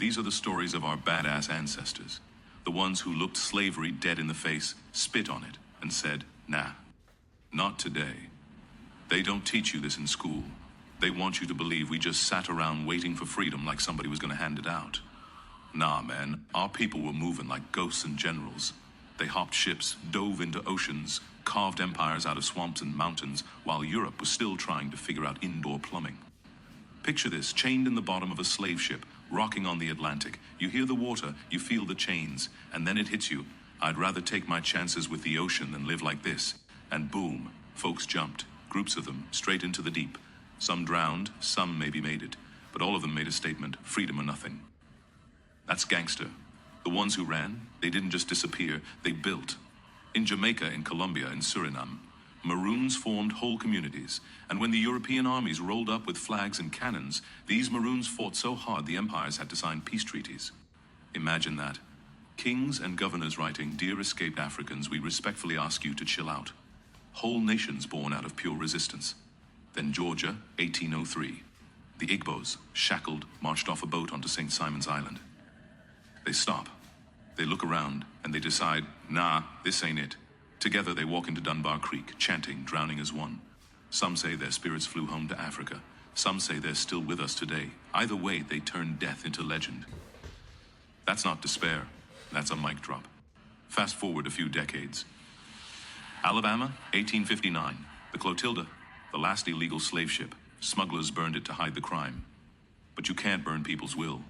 These are the stories of our badass ancestors, the ones who looked slavery dead in the face, spit on it, and said, nah, not today. They don't teach you this in school. They want you to believe we just sat around waiting for freedom like somebody was going to hand it out. Nah, man, our people were moving like ghosts and generals. They hopped ships, dove into oceans, carved empires out of swamps and mountains, while Europe was still trying to figure out indoor plumbing. Picture this, chained in the bottom of a slave ship, rocking on the Atlantic. You hear the water, you feel the chains, and then it hits you. I'd rather take my chances with the ocean than live like this. And boom, folks jumped, groups of them, straight into the deep. Some drowned, some maybe made it, but all of them made a statement, freedom or nothing. That's gangster. The ones who ran, they didn't just disappear, they built. In Jamaica, in Colombia, in Suriname, Maroons formed whole communities, and when the European armies rolled up with flags and cannons, these Maroons fought so hard the empires had to sign peace treaties. Imagine that. Kings and governors writing, "Dear escaped Africans, we respectfully ask you to chill out." Whole nations born out of pure resistance. Then Georgia, 1803. The Igbos, shackled, marched off a boat onto St. Simon's Island. They stop. They look around, and they decide, nah, this ain't it. Together they walk into Dunbar Creek, chanting, drowning as one. Some say their spirits flew home to Africa. Some say they're still with us today. Either way, they turn death into legend. That's not despair. That's a mic drop. Fast forward a few decades. Alabama, 1859. The Clotilda, the last illegal slave ship. Smugglers burned it to hide the crime. But you can't burn people's will.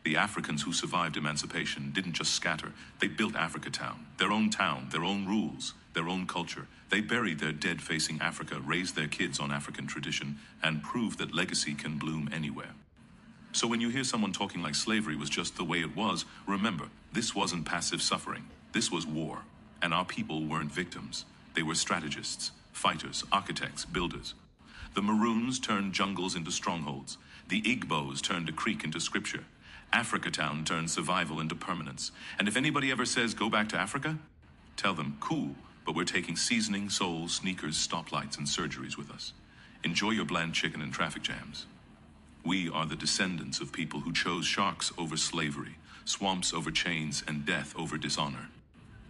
The Africans who survived emancipation didn't just scatter. They built Africatown, their own rules, their own culture. They buried their dead facing Africa, raised their kids on African tradition, and proved that legacy can bloom anywhere. So when you hear someone talking like slavery was just the way it was, remember, this wasn't passive suffering. This was war. And our people weren't victims. They were strategists, fighters, architects, builders. The Maroons turned jungles into strongholds. The Igbos turned a creek into scripture. Africatown turned survival into permanence. And if anybody ever says, go back to Africa, tell them, cool, but we're taking seasoning, souls, sneakers, stoplights, and surgeries with us. Enjoy your bland chicken and traffic jams. We are the descendants of people who chose sharks over slavery, swamps over chains, and death over dishonor.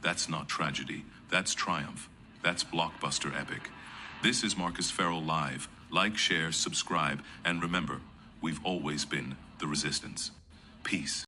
That's not tragedy. That's triumph. That's blockbuster epic. This is Marcus Farrell Live. Like, share, subscribe, and remember, we've always been the resistance. Peace.